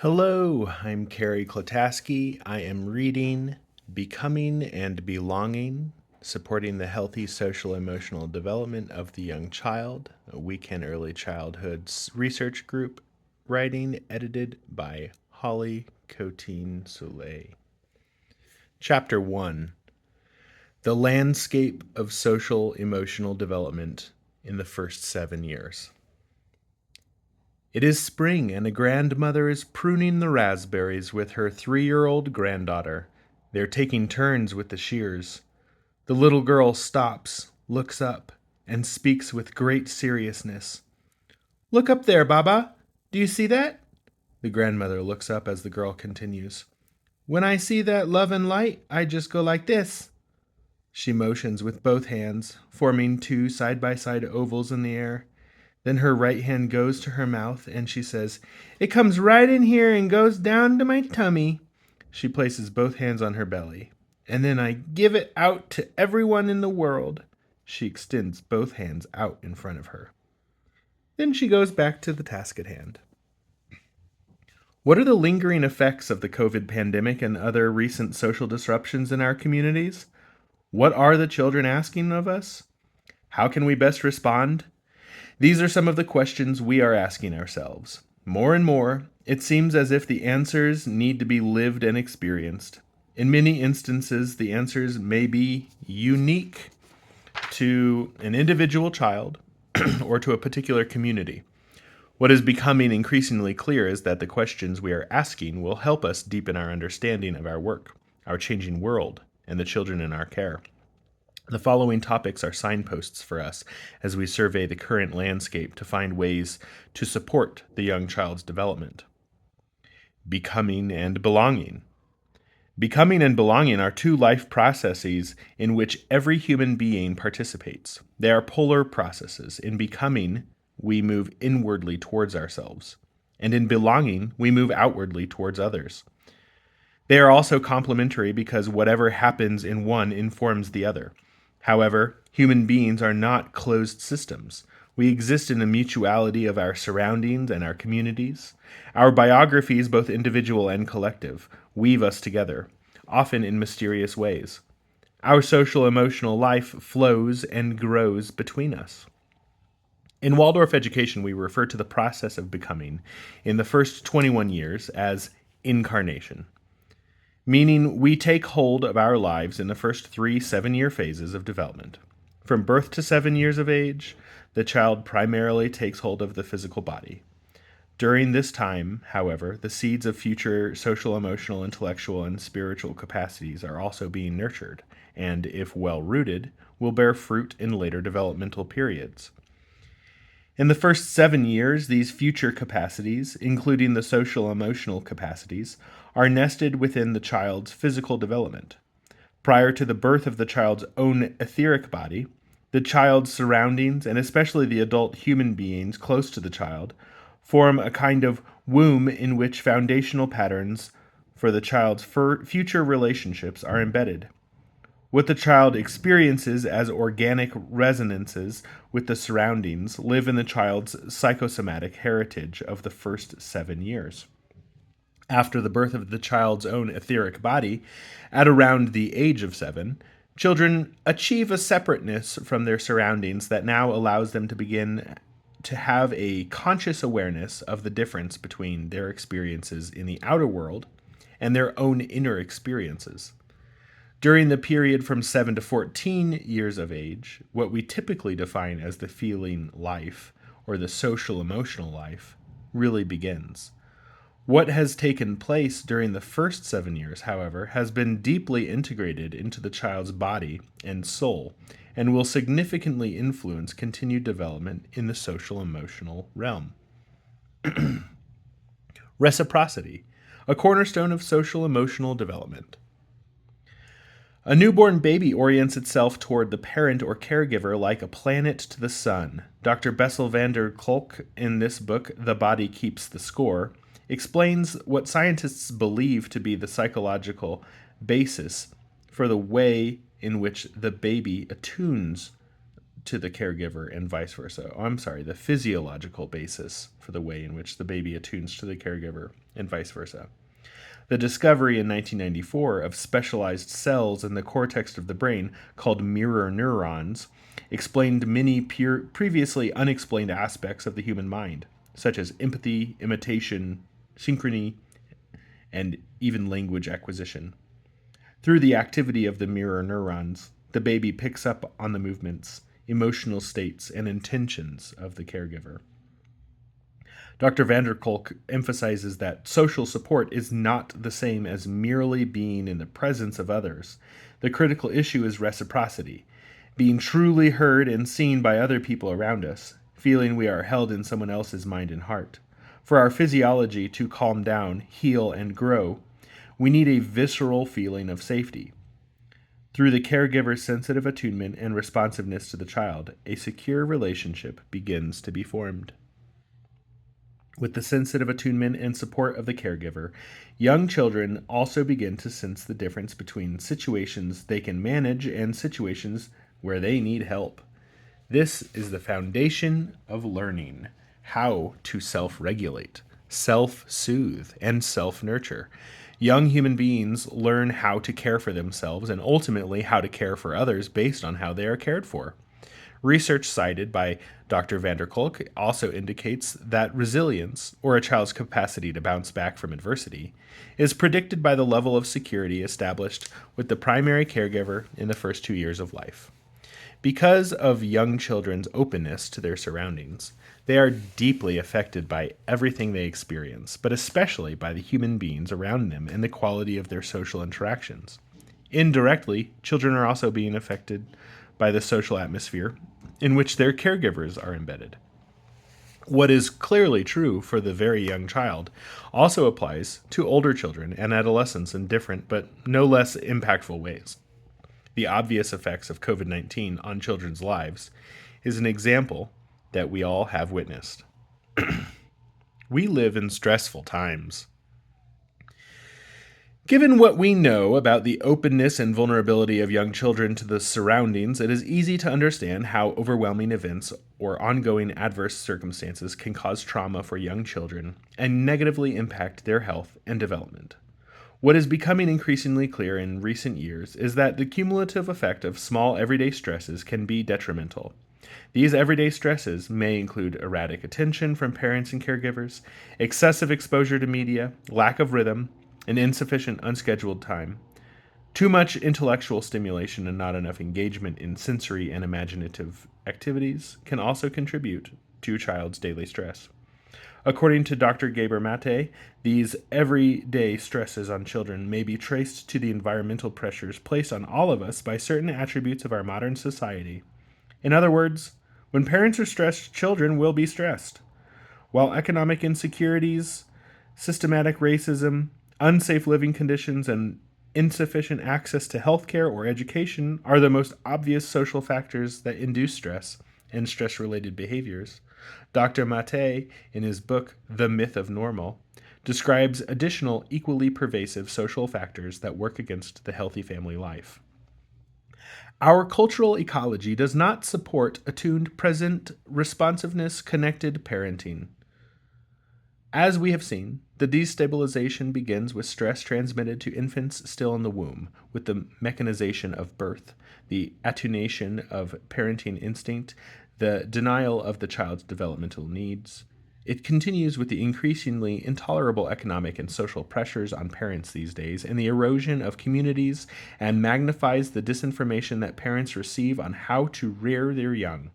Hello, I'm Carrie Klataski. I am reading Becoming and Belonging, Supporting the Healthy Social Emotional Development of the Young Child, a Weekend Early Childhood Research Group, writing edited by Holly Coteen Soleil. Chapter 1: The Landscape of Social Emotional Development in the First 7 Years. It is spring, and a grandmother is pruning the raspberries with her 3-year-old granddaughter. They're taking turns with the shears. The little girl stops, looks up, and speaks with great seriousness. "Look up there, Baba. Do you see that?" The grandmother looks up as the girl continues. "When I see that love and light, I just go like this." She motions with both hands, forming two side-by-side ovals in the air. Then her right hand goes to her mouth and she says, "It comes right in here and goes down to my tummy." She places both hands on her belly. "And then I give it out to everyone in the world." She extends both hands out in front of her. Then she goes back to the task at hand. What are the lingering effects of the COVID pandemic and other recent social disruptions in our communities? What are the children asking of us? How can we best respond? These are some of the questions we are asking ourselves. More and more, it seems as if the answers need to be lived and experienced. In many instances, the answers may be unique to an individual child or to a particular community. What is becoming increasingly clear is that the questions we are asking will help us deepen our understanding of our work, our changing world, and the children in our care. The following topics are signposts for us as we survey the current landscape to find ways to support the young child's development. Becoming and belonging. Becoming and belonging are two life processes in which every human being participates. They are polar processes. In becoming, we move inwardly towards ourselves, and in belonging, we move outwardly towards others. They are also complementary because whatever happens in one informs the other. However, human beings are not closed systems. We exist in a mutuality of our surroundings and our communities. Our biographies, both individual and collective, weave us together, often in mysterious ways. Our social emotional life flows and grows between us. In Waldorf education, we refer to the process of becoming in the first 21 years as incarnation, meaning we take hold of our lives in the first 3 7-year phases of development. From birth to 7 years of age, the child primarily takes hold of the physical body. During this time, however, the seeds of future social, emotional, intellectual, and spiritual capacities are also being nurtured, and, if well rooted, will bear fruit in later developmental periods. In the first 7 years, these future capacities, including the social emotional capacities, are nested within the child's physical development. Prior to the birth of the child's own etheric body, the child's surroundings, and especially the adult human beings close to the child, form a kind of womb in which foundational patterns for the child's future relationships are embedded. What the child experiences as organic resonances with the surroundings live in the child's psychosomatic heritage of the first 7 years. After the birth of the child's own etheric body, at around the age of 7, children achieve a separateness from their surroundings that now allows them to begin to have a conscious awareness of the difference between their experiences in the outer world and their own inner experiences. During the period from 7 to 14 years of age, what we typically define as the feeling life, or the social emotional life, really begins. What has taken place during the first 7 years, however, has been deeply integrated into the child's body and soul, and will significantly influence continued development in the social emotional realm. Reciprocity, a cornerstone of social emotional development. A newborn baby orients itself toward the parent or caregiver like a planet to the sun. Dr. Bessel van der Kolk, in this book, The Body Keeps the Score, explains what scientists believe to be the psychological basis for the way in which the baby attunes to the caregiver and vice versa. Oh, I'm sorry, the physiological basis for the way in which the baby attunes to the caregiver and vice versa. The discovery in 1994 of specialized cells in the cortex of the brain called mirror neurons explained many previously unexplained aspects of the human mind, such as empathy, imitation, synchrony, and even language acquisition. Through the activity of the mirror neurons, the baby picks up on the movements, emotional states, and intentions of the caregiver. Dr. van der Kolk emphasizes that social support is not the same as merely being in the presence of others. The critical issue is reciprocity, being truly heard and seen by other people around us, feeling we are held in someone else's mind and heart. For our physiology to calm down, heal, and grow, we need a visceral feeling of safety. Through the caregiver's sensitive attunement and responsiveness to the child, a secure relationship begins to be formed. With the sensitive attunement and support of the caregiver, young children also begin to sense the difference between situations they can manage and situations where they need help. This is the foundation of learning how to self regulate, self soothe, and self nurture. Young human beings learn how to care for themselves and ultimately how to care for others based on how they are cared for. Research cited by Dr. van der Kolk also indicates that resilience, or a child's capacity to bounce back from adversity, is predicted by the level of security established with the primary caregiver in the first 2 years of life. Because of young children's openness to their surroundings, they are deeply affected by everything they experience, but especially by the human beings around them and the quality of their social interactions. Indirectly, children are also being affected by the social atmosphere in which their caregivers are embedded. What is clearly true for the very young child also applies to older children and adolescents in different but no less impactful ways. The obvious effects of COVID-19 on children's lives is an example that we all have witnessed. We live in stressful times. Given what we know about the openness and vulnerability of young children to the surroundings, it is easy to understand how overwhelming events or ongoing adverse circumstances can cause trauma for young children and negatively impact their health and development. What is becoming increasingly clear in recent years is that the cumulative effect of small everyday stresses can be detrimental. These everyday stresses may include erratic attention from parents and caregivers, excessive exposure to media, lack of rhythm, and insufficient unscheduled time. Too much intellectual stimulation and not enough engagement in sensory and imaginative activities can also contribute to a child's daily stress. According to Dr. Gabor Mate, these everyday stresses on children may be traced to the environmental pressures placed on all of us by certain attributes of our modern society. In other words, when parents are stressed, children will be stressed. While economic insecurities, systematic racism, unsafe living conditions, and insufficient access to healthcare or education are the most obvious social factors that induce stress and stress-related behaviors, Dr. Mate, in his book The Myth of Normal, describes additional equally pervasive social factors that work against the healthy family life. Our cultural ecology does not support attuned, present, responsiveness, connected parenting. As we have seen, the destabilization begins with stress transmitted to infants still in the womb, with the mechanization of birth, the attenuation of parenting instinct, the denial of the child's developmental needs. It continues with the increasingly intolerable economic and social pressures on parents these days and the erosion of communities, and magnifies the disinformation that parents receive on how to rear their young.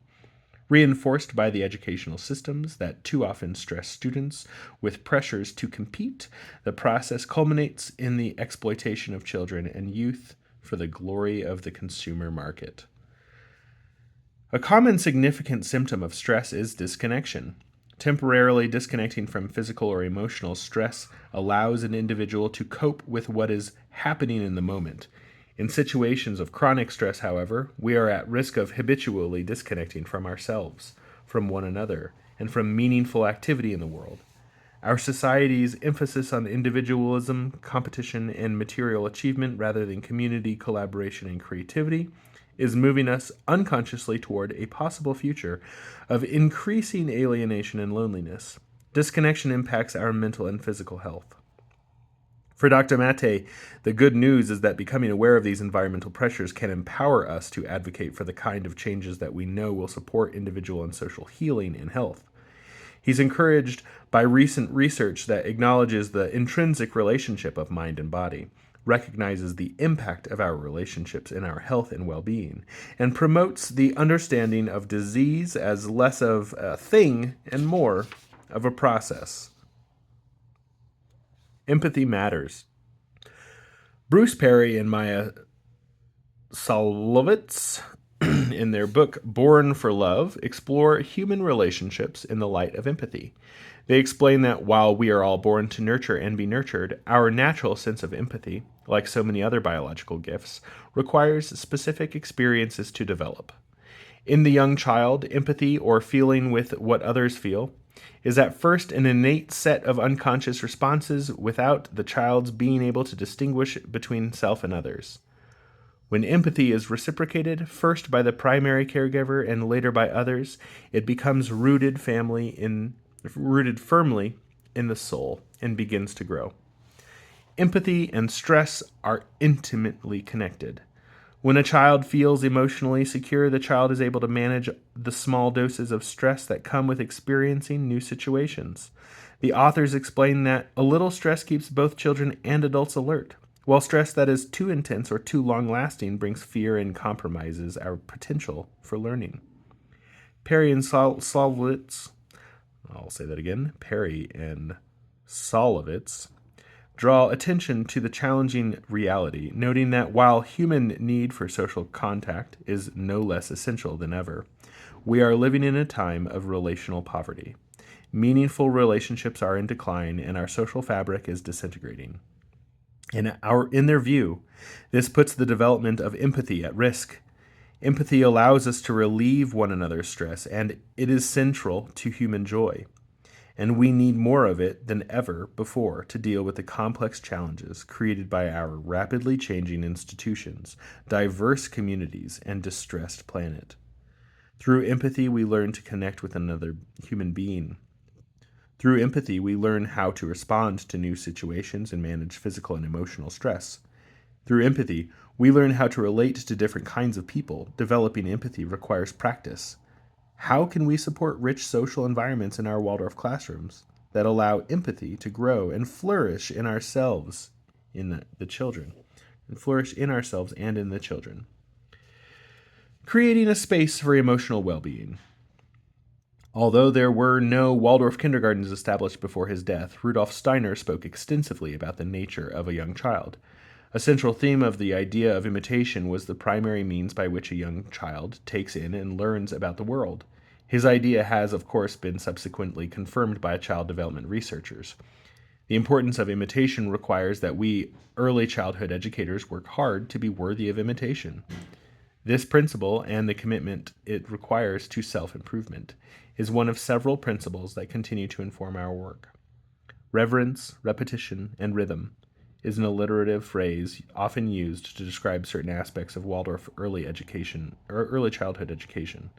Reinforced by the educational systems that too often stress students with pressures to compete, the process culminates in the exploitation of children and youth for the glory of the consumer market. A common significant symptom of stress is disconnection. Temporarily disconnecting from physical or emotional stress allows an individual to cope with what is happening in the moment. In situations of chronic stress, however, we are at risk of habitually disconnecting from ourselves, from one another, and from meaningful activity in the world. Our society's emphasis on individualism, competition, and material achievement rather than community, collaboration, and creativity is moving us unconsciously toward a possible future of increasing alienation and loneliness. Disconnection impacts our mental and physical health. For Dr. Mate, the good news is that becoming aware of these environmental pressures can empower us to advocate for the kind of changes that we know will support individual and social healing and health. He's encouraged by recent research that acknowledges the intrinsic relationship of mind and body, recognizes the impact of our relationships in our health and well-being, and promotes the understanding of disease as less of a thing and more of a process. Empathy matters. Bruce Perry and Maya Solovitz, in their book Born for Love, explore human relationships in the light of empathy. They explain that while we are all born to nurture and be nurtured, our natural sense of empathy, like so many other biological gifts, requires specific experiences to develop. In the young child, empathy, or feeling with what others feel, is at first an innate set of unconscious responses without the child's being able to distinguish between self and others. When empathy is reciprocated, first by the primary caregiver and later by others, it becomes rooted firmly in the soul and begins to grow. Empathy and stress are intimately connected. When a child feels emotionally secure, the child is able to manage the small doses of stress that come with experiencing new situations. The authors explain that a little stress keeps both children and adults alert, while stress that is too intense or too long-lasting brings fear and compromises our potential for learning. Perry and Solovitz, Perry and Solovitz, draw attention to the challenging reality, noting that while human need for social contact is no less essential than ever, we are living in a time of relational poverty. Meaningful relationships are in decline, and our social fabric is disintegrating. In their view, this puts the development of empathy at risk. Empathy allows us to relieve one another's stress, and it is central to human joy. And we need more of it than ever before to deal with the complex challenges created by our rapidly changing institutions, diverse communities, and distressed planet. Through empathy, we learn to connect with another human being. Through empathy, we learn how to respond to new situations and manage physical and emotional stress. Through empathy, we learn how to relate to different kinds of people. Developing empathy requires practice. How can we support rich social environments in our Waldorf classrooms that allow empathy to grow and flourish in ourselves, in the children, and flourish in ourselves and in the children? Creating a space for emotional well-being. Although there were no Waldorf kindergartens established before his death, Rudolf Steiner spoke extensively about the nature of a young child. A central theme of the idea of imitation was the primary means by which a young child takes in and learns about the world. His idea has, of course, been subsequently confirmed by child development researchers. The importance of imitation requires that we, early childhood educators, work hard to be worthy of imitation. This principle, and the commitment it requires to self-improvement, is one of several principles that continue to inform our work. Reverence, repetition, and rhythm is an alliterative phrase often used to describe certain aspects of Waldorf early childhood education.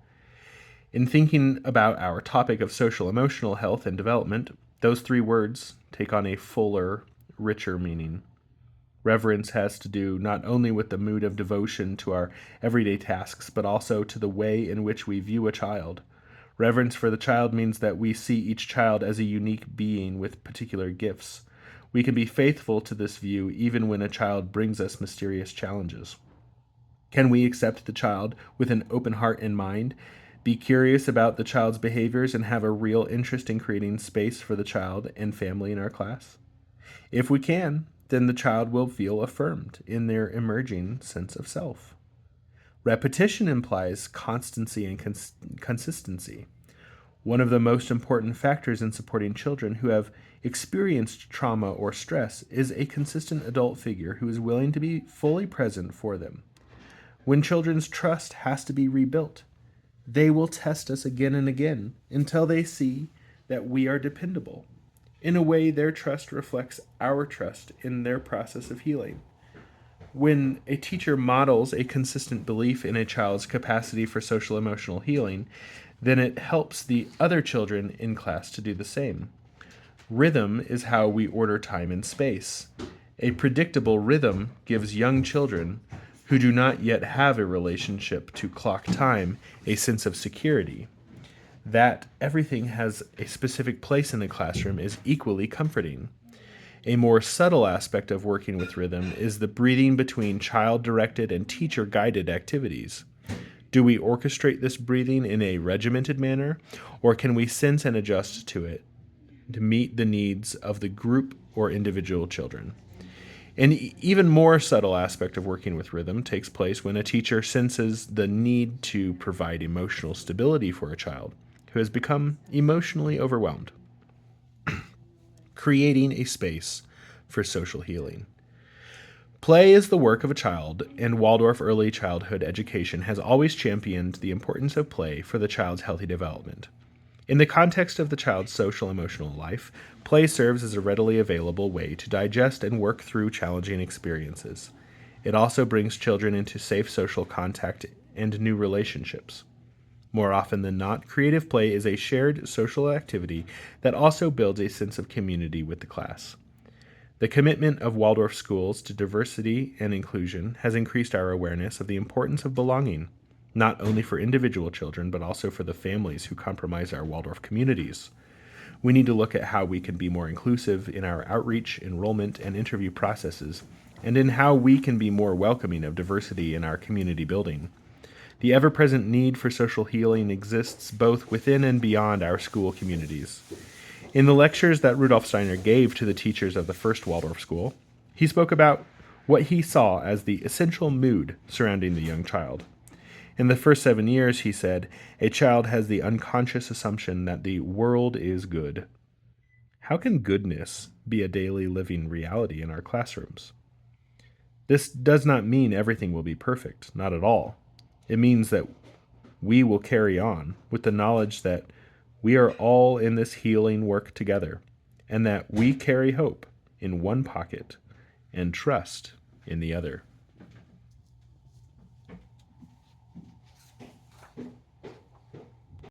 In thinking about our topic of social emotional health and development, those three words take on a fuller, richer meaning. Reverence has to do not only with the mood of devotion to our everyday tasks, but also to the way in which we view a child. Reverence for the child means that we see each child as a unique being with particular gifts. We can be faithful to this view even when a child brings us mysterious challenges. Can we accept the child with an open heart and mind, be curious about the child's behaviors, and have a real interest in creating space for the child and family in our class? If we can, then the child will feel affirmed in their emerging sense of self. Repetition implies constancy and consistency. One of the most important factors in supporting children who have experienced trauma or stress is a consistent adult figure who is willing to be fully present for them. When children's trust has to be rebuilt, they will test us again and again until they see that we are dependable. In a way, their trust reflects our trust in their process of healing. When a teacher models a consistent belief in a child's capacity for social emotional healing, then it helps the other children in class to do the same. Rhythm is how we order time and space. A predictable rhythm gives young children who do not yet have a relationship to clock time a sense of security. That everything has a specific place in the classroom is equally comforting. A more subtle aspect of working with rhythm is the breathing between child directed and teacher guided activities. Do we orchestrate this breathing in a regimented manner, or can we sense and adjust to it to meet the needs of the group or individual children? An even more subtle aspect of working with rhythm takes place when a teacher senses the need to provide emotional stability for a child who has become emotionally overwhelmed, creating a space for social healing. Play is the work of a child, and Waldorf Early Childhood Education has always championed the importance of play for the child's healthy development. In the context of the child's social emotional life, play serves as a readily available way to digest and work through challenging experiences. It also brings children into safe social contact and new relationships. More often than not, creative play is a shared social activity that also builds a sense of community with the class. The commitment of Waldorf schools to diversity and inclusion has increased our awareness of the importance of belonging, not only for individual children, but also for the families who comprise our Waldorf communities. We need to look at how we can be more inclusive in our outreach, enrollment, and interview processes, and in how we can be more welcoming of diversity in our community building. The ever present need for social healing exists both within and beyond our school communities. In the lectures that Rudolf Steiner gave to the teachers of the first Waldorf school, he spoke about what he saw as the essential mood surrounding the young child. In the first 7 years, he said, a child has the unconscious assumption that the world is good. How can goodness be a daily living reality in our classrooms? This does not mean everything will be perfect, not at all. It means that we will carry on with the knowledge that we are all in this healing work together, and that we carry hope in one pocket and trust in the other.